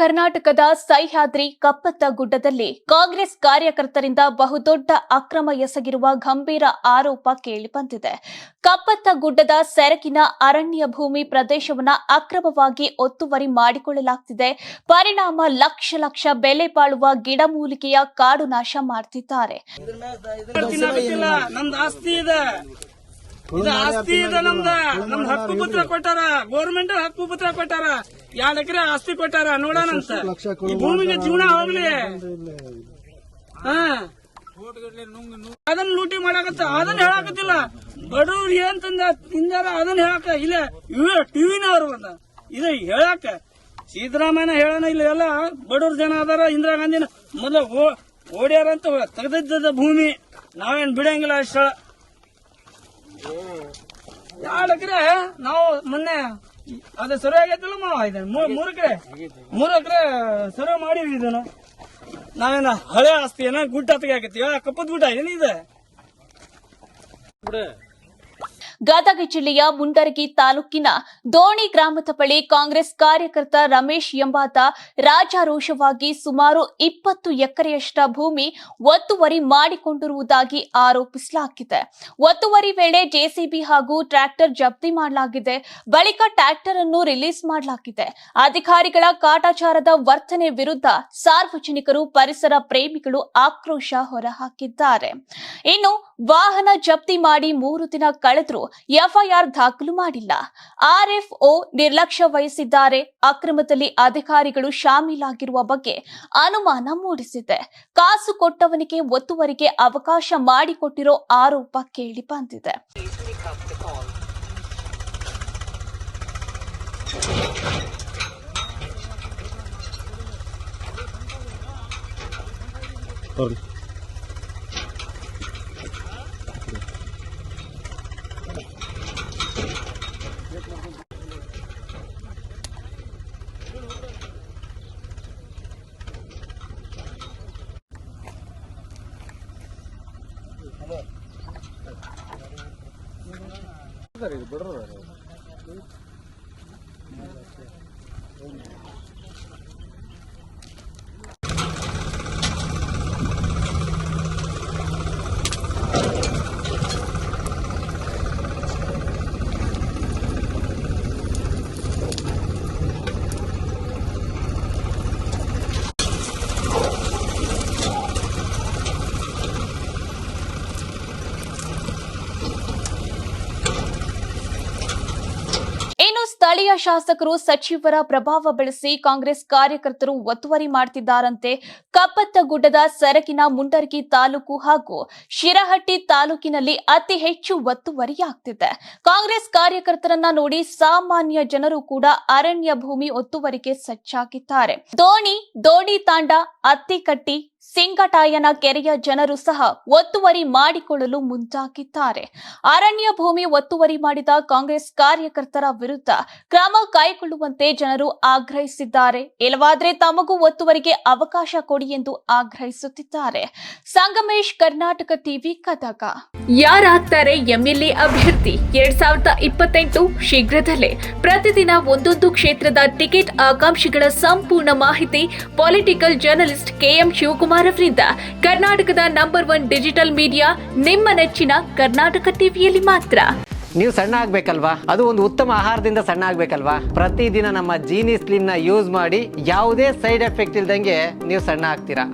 ಕರ್ನಾಟಕದ ಸಹ್ಯಾದ್ರಿ ಕಪ್ಪತ್ತಗುಡ್ಡದಲ್ಲಿ ಕಾಂಗ್ರೆಸ್ ಕಾರ್ಯಕರ್ತರಿಂದ ಬಹುದೊಡ್ಡ ಅಕ್ರಮ ಎಸಗಿರುವ ಗಂಭೀರ ಆರೋಪ ಕೇಳಿಬಂದಿದೆ. ಕಪ್ಪತ್ತಗುಡ್ಡದ ಸೆರಗಿನ ಅರಣ್ಯ ಭೂಮಿ ಪ್ರದೇಶವನ್ನು ಅಕ್ರಮವಾಗಿ ಒತ್ತುವರಿ ಮಾಡಿಕೊಳ್ಳಲಾಗುತ್ತಿದೆ. ಪರಿಣಾಮ ಲಕ್ಷ ಬೆಲೆ ಬಾಳುವ ಗಿಡಮೂಲಿಕೆಯ ಕಾಡು ನಾಶ ಮಾಡುತ್ತಿದ್ದಾರೆ. ಆಸ್ತಿ ಇದೆ ನಮ್ದ ಹಕ್ಕು ಪತ್ರ ಕೊಟ್ಟಾರ, ಗೌರ್ಮೆಂಟ್ ಹಕ್ಕು ಪತ್ರ ಕೊಟ್ಟಾರ, 2 ಎಕರೆ ಆಸ್ತಿ ಕೊಟ್ಟಾರ. ನೋಡೋಣಂತ ಈ ಭೂಮಿಗೆ ಜೀವನ ಹೋಗ್ಲಿ. ಅದನ್ನ ಲೂಟಿ ಮಾಡಾಕತ್ತ, ಅದನ್ನ ಹೇಳಾಕತ್ತಿಲ್ಲ. ಬಡವ್ರು ಏನ್ ತಿಂದಾರ ಅದನ್ನ ಹೇಳಾಕ ಇಲ್ಲ. ಟಿವಿನವ್ರು ಬಂದ ಇದು ಹೇಳಾಕ ಸಿದ್ದರಾಮಯ್ಯ ಹೇಳೋಣ. ಇಲ್ಲ ಎಲ್ಲ ಬಡವ್ರ ಜನ ಅದಾರ. ಇಂದಿರಾ ಗಾಂಧಿನ ಮೊದಲ ಓಡ್ಯಾರಂತ ತೆಗೆದಿದ್ದ ಭೂಮಿ ನಾವೇನ್ ಬಿಡಂಗಿಲ್ಲ. ಅಷ್ಟ 2 ಎಕರೆ ನಾವು ಮೊನ್ನೆ ಅದು ಸರ್ವೆ ಆಗೈತಿಲ್ಲ ಮಾವ. ಇದೆ 3 ಎಕರೆ ಸರ್ವೆ ಮಾಡಿವಿ. ಇದನ್ನು ನಾವೇನ ಹಳೆ ಆಸ್ತಿ ಏನ ಗುಡ್ಡ ಹತ್ತಿಗೆ ಹಾಕತ್ತೀವ. ಕಪ್ಪದ ಗುಡ್ಡ ಏನಿದೆ. ಗದಗ ಜಿಲ್ಲೆಯ ಮುಂಡರಗಿ ತಾಲೂಕಿನ ದೋಣಿ ಗ್ರಾಮದ ಬಳಿ ಕಾಂಗ್ರೆಸ್ ಕಾರ್ಯಕರ್ತ ರಮೇಶ್ ಎಂಬಾತ ರಾಜಾರೋಷವಾಗಿ ಸುಮಾರು 20 ಎಕರೆಯಷ್ಟ ಭೂಮಿ ಒತ್ತುವರಿ ಮಾಡಿಕೊಂಡಿರುವುದಾಗಿ ಆರೋಪಿಸಲಾಗಿದೆ. ಒತ್ತುವರಿ ವೇಳೆ ಜೆಸಿಬಿ ಹಾಗೂ ಟ್ರ್ಯಾಕ್ಟರ್ ಜಪ್ತಿ ಮಾಡಲಾಗಿದೆ. ಬಳಿಕ ಟ್ರ್ಯಾಕ್ಟರ್ ಅನ್ನು ರಿಲೀಸ್ ಮಾಡಲಾಗಿದೆ. ಅಧಿಕಾರಿಗಳ ಕಾಟಾಚಾರದ ವರ್ತನೆ ವಿರುದ್ಧ ಸಾರ್ವಜನಿಕರು, ಪರಿಸರ ಪ್ರೇಮಿಗಳು ಆಕ್ರೋಶ ಹೊರಹಾಕಿದ್ದಾರೆ. ಇನ್ನು ವಾಹನ ಜಪ್ತಿ ಮಾಡಿ 3 ದಿನ ಕಳೆದರೂ ಎಫ್ಐಆರ್ ದಾಖಲು ಮಾಡಿಲ್ಲ. ಆರ್ಎಫ್ಒ ನಿರ್ಲಕ್ಷ್ಯ ವಹಿಸಿದ್ದಾರೆ. ಅಕ್ರಮದಲ್ಲಿ ಅಧಿಕಾರಿಗಳು ಶಾಮೀಲಾಗಿರುವ ಬಗ್ಗೆ ಅನುಮಾನ ಮೂಡಿಸಿದೆ. ಕಾಸು ಕೊಟ್ಟವನಿಗೆ ಒತ್ತುವರಿಗೆ ಅವಕಾಶ ಮಾಡಿಕೊಟ್ಟಿರೋ ಆರೋಪ ಕೇಳಿ ಬಂದಿದೆ. ಸ್ಥಳೀಯ ಶಾಸಕರು, ಸಚಿವರ ಪ್ರಭಾವ ಬಳಸಿ ಕಾಂಗ್ರೆಸ್ ಕಾರ್ಯಕರ್ತರು ಒತ್ತುವರಿ ಮಾಡುತ್ತಿದ್ದಾರಂತೆ. ಕಪ್ಪತ್ತಗುಡ್ಡದ ಸೆರಗಿನ ಮುಂಡರಗಿ ತಾಲೂಕು ಹಾಗೂ ಶಿರಹಟ್ಟಿ ತಾಲೂಕಿನಲ್ಲಿ ಅತಿ ಹೆಚ್ಚು ಒತ್ತುವರಿಯಾಗ್ತಿದೆ. ಕಾಂಗ್ರೆಸ್ ಕಾರ್ಯಕರ್ತರನ್ನ ನೋಡಿ ಸಾಮಾನ್ಯ ಜನರು ಕೂಡ ಅರಣ್ಯ ಭೂಮಿ ಒತ್ತುವರಿಗೆ ಸಜ್ಜಾಗಿದ್ದಾರೆ. ದೋಣಿ ತಾಂಡ, ಅತ್ತಿಕಟ್ಟಿ, ಸಿಂಗಟಾಯನ ಕೆರೆಯ ಜನರು ಸಹ ಒತ್ತುವರಿ ಮಾಡಿಕೊಳ್ಳಲು ಮುಂದಾಗಿದ್ದಾರೆ. ಅರಣ್ಯ ಭೂಮಿ ಒತ್ತುವರಿ ಮಾಡಿದ ಕಾಂಗ್ರೆಸ್ ಕಾರ್ಯಕರ್ತರ ವಿರುದ್ಧ ಕ್ರಮ ಕೈಗೊಳ್ಳುವಂತೆ ಜನರು ಆಗ್ರಹಿಸಿದ್ದಾರೆ. ಇಲ್ಲವಾದ್ರೆ ತಮಗೂ ಒತ್ತುವರಿಗೆ ಅವಕಾಶ ಕೊಡಿ ಎಂದು ಆಗ್ರಹಿಸುತ್ತಿದ್ದಾರೆ. ಸಂಗಮೇಶ್, ಕರ್ನಾಟಕ ಟಿವಿ, ಗದಗ. ಯಾರಾಗ್ತಾರೆ ಎಂಎಲ್ಎ ಅಭ್ಯರ್ಥಿ 2028 ಶೀಘ್ರದಲ್ಲೇ. ಪ್ರತಿದಿನ ಒಂದೊಂದು ಕ್ಷೇತ್ರದ ಟಿಕೆಟ್ ಆಕಾಂಕ್ಷಿಗಳ ಸಂಪೂರ್ಣ ಮಾಹಿತಿ ಪೊಲಿಟಿಕಲ್ ಜರ್ನಲಿಸ್ಟ್ ಕೆಎಂ ಶಿವಕುಮಾರ್ ಅವರಿಂದ ಕರ್ನಾಟಕದ ನಂಬರ್ 1 ಡಿಜಿಟಲ್ ಮೀಡಿಯಾ ನಿಮ್ಮ ನೆಚ್ಚಿನ ಕರ್ನಾಟಕ ಟಿವಿಯಲ್ಲಿ ಮಾತ್ರ. ನೀವು ಸಣ್ಣ ಆಗ್ಬೇಕಲ್ವಾ? ಅದು ಒಂದು ಉತ್ತಮ ಆಹಾರದಿಂದ ಸಣ್ಣ ಆಗ್ಬೇಕಲ್ವಾ? ಪ್ರತಿದಿನ ನಮ್ಮ ಜೀನಿ ಸ್ಲಿಮ್ ನ ಯೂಸ್ ಮಾಡಿ ಯಾವುದೇ ಸೈಡ್ ಎಫೆಕ್ಟ್ ಇಲ್ದಂಗೆ ನೀವು ಸಣ್ಣ ಆಗ್ತೀರಾ.